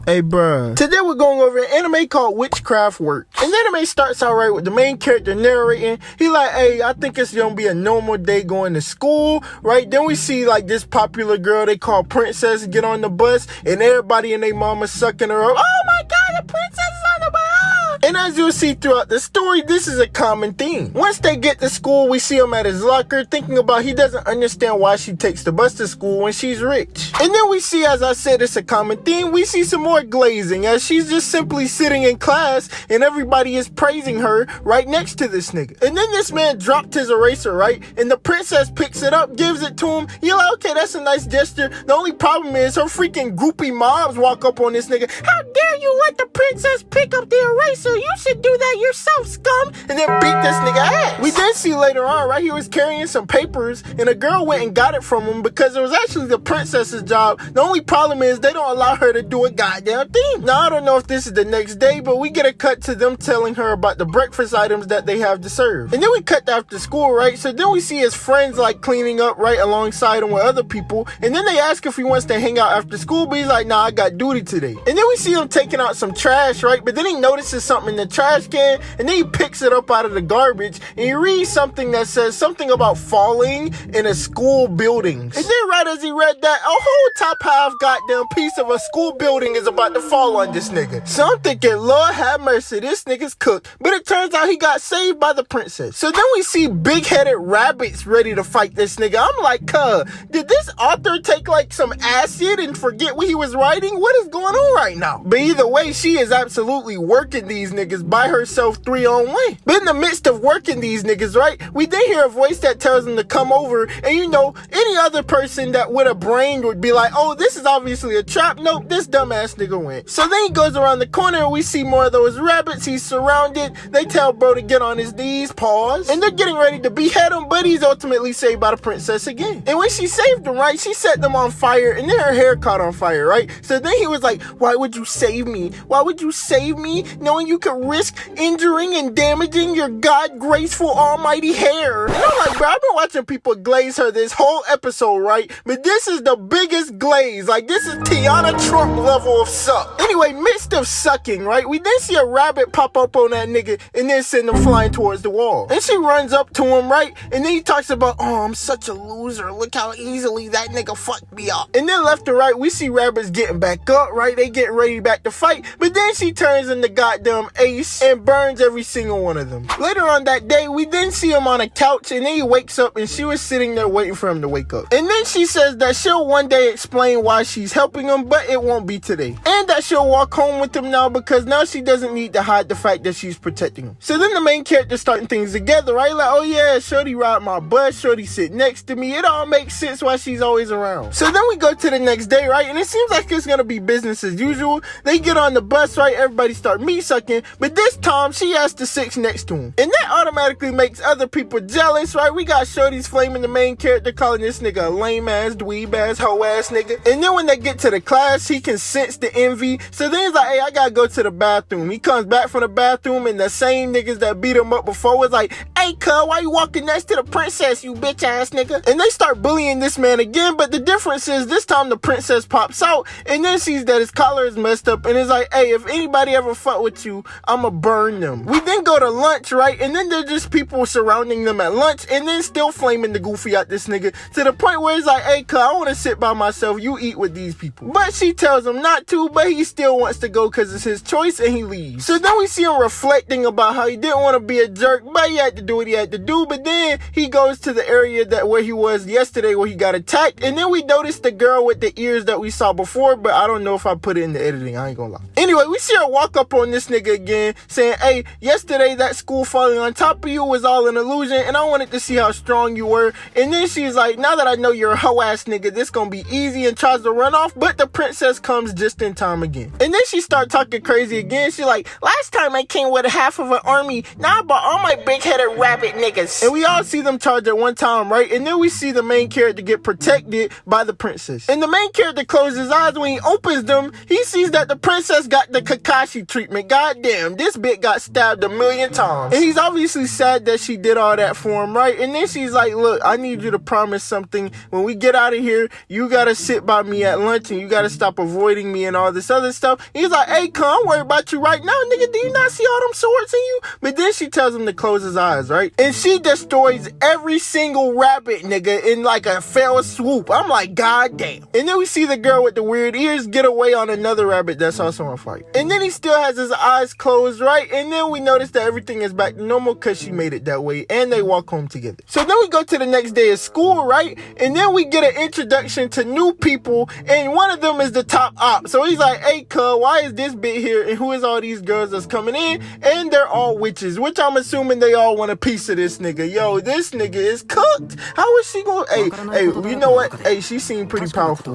Hey bruh, today we're going over an anime called Witchcraft Work. And the anime starts out right with the main character narrating. He like, hey, I think it's gonna be a normal day going to school, right? Then we see like this popular girl they call Princess get on the bus, and everybody and their mama sucking her up. Oh my god, the princess is on the bus! And as you'll see throughout the story, this is a common theme. Once they get to school, we see him at his locker thinking about he doesn't understand why she takes the bus to school when she's rich. And then we see, as I said, it's a common theme, we see some more glazing as she's just simply sitting in class and everybody is praising her right next to this nigga. And then this man dropped his eraser, right? And the princess picks it up, gives it to him. You're like, okay, that's a nice gesture. The only problem is her freaking groupie mobs walk up on this nigga. How dare you let the princess pick up the eraser? You should do that yourself, scum. And then beat this nigga ass. We then see later on, right? He was carrying some papers and a girl went and got it from him because it was actually the princess's job. The only problem is they don't allow her to do a goddamn thing. Now, I don't know if this is the next day, but we get a cut to them telling her about the breakfast items that they have to serve. And then we cut to after school, right? So then we see his friends like cleaning up right alongside him with other people. And then they ask if he wants to hang out after school, but he's like, nah, I got duty today. And then we see him taking out some trash, right? But then he notices something in the trash can, and then he picks it up out of the garbage, and he reads something that says something about falling in a school building. And then right as he read that, a whole top half goddamn piece of a school building is about to fall on this nigga. So I'm thinking, Lord have mercy, this nigga's cooked. But it turns out he got saved by the princess. So then we see big-headed rabbits ready to fight this nigga. I'm like, did this author take like some acid and forget what he was writing? What is going on right now? But either way, she is absolutely working these niggas by herself 3-on-1. But in the midst of working these niggas, right, we then hear a voice that tells them to come over, and you know, any other person that with a brain would be like, oh, this is obviously a trap. Nope, this dumbass nigga went. So then he goes around the corner and we see more of those rabbits. He's surrounded. They tell bro to get on his knees, pause, and they're getting ready to behead him, but he's ultimately saved by the princess again. And when she saved them, right, she set them on fire, and then her hair caught on fire, right? So then he was like, why would you save me? Why would you save me knowing you could risk injuring and damaging your God graceful almighty hair? And I'm like, bro, I've been watching people glaze her this whole episode, right? But this is the biggest glaze. Like, this is Tiana Trump level of suck. Anyway, midst of sucking, right, we then see a rabbit pop up on that nigga and then send him flying towards the wall. And she runs up to him, right? And then he talks about, oh, I'm such a loser. Look how easily that nigga fucked me up. And then left to right, we see rabbits getting back up, right? They getting ready back to fight. But then she turns into goddamn Ace and burns every single one of them. Later on that day, we then see him on a couch, and then he wakes up and she was sitting there waiting for him to wake up. And then she says that she'll one day explain why she's helping him, but it won't be today. And that she'll walk home with him now because now she doesn't need to hide the fact that she's protecting him. So then the main character starting things together, right? Like, oh yeah, Shorty ride my bus, Shorty sit next to me. It all makes sense why she's always around. So then we go to the next day, right? And it seems like it's gonna be business as usual. They get on the bus, right? Everybody start meat sucking, but this time she has to sit next to him. And that automatically makes other people jealous, right? We got Shorty's flaming the main character, calling this nigga a lame ass, dweeb ass, hoe ass nigga. And then when they get to the class, he can sense the envy. So then he's like, hey, I gotta go to the bathroom. He comes back from the bathroom, and the same niggas that beat him up before was like, hey, cuz, why you walking next to the princess, you bitch ass nigga? And they start bullying this man again, but the difference is this time the princess pops out and then sees that his collar is messed up and is like, hey, if anybody ever fuck with you, I'ma burn them. We then go to lunch, right? And then there's just people surrounding them at lunch and then still flaming the goofy out this nigga to the point where he's like, hey, cuz, I want to sit by myself. You eat with these people. But she tells him not to, but he still wants to go because it's his choice, and he leaves. So then we see him reflecting about how he didn't want to be a jerk, but he had to do what he had to do. But then he goes to the area that where he was yesterday where he got attacked, and then we notice the girl with the ears that we saw before, but I don't know if I put it in the editing. I ain't gonna lie. Anyway, we see her walk up on this nigga again saying, hey, yesterday that school falling on top of you was all an illusion, and I wanted to see how strong you were. And then she's like, now that I know you're a hoe ass nigga, this gonna be easy, and tries to run off, but the princess comes just in time again. And then she starts talking crazy again. She's like, last time I came with half of an army, now I brought all my big-headed rabbit niggas. And we all see them charge at one time, right? And then we see the main character get protected by the princess. And the main character closes his eyes. When he opens them, he sees that the princess got the Kakashi treatment. Goddamn, this bitch got stabbed 1,000,000 times. And he's obviously sad that she did all that for him, right? And then she's like, look, I need you to promise something. When we get out of here, you gotta sit by me at lunch and you gotta stop avoiding me and all this other stuff. He's like, hey, come, I'm worried about you right now, nigga. Do you not see all them swords in you? But then she tells him to close his eyes, right? And she destroys every single rabbit, nigga, in like a fell swoop. I'm like, god damn. And then we see the girl with the weird ears get away on another rabbit that's also on fire. And then he still has his eyes closed, right? And then we notice that everything is back to normal because she made it that way. And they walk home together. So then we go to the next day of school, right? And then we get an introduction to new people. And one of them is the top op. So he's like, hey, cuz, why is this bit here? And who is all these girls that's coming in? And they're all witches, which I'm assuming they all want a piece of this nigga. Yo, this nigga is cooked. How is she going? Hey, you know what? Hey, she seemed pretty powerful.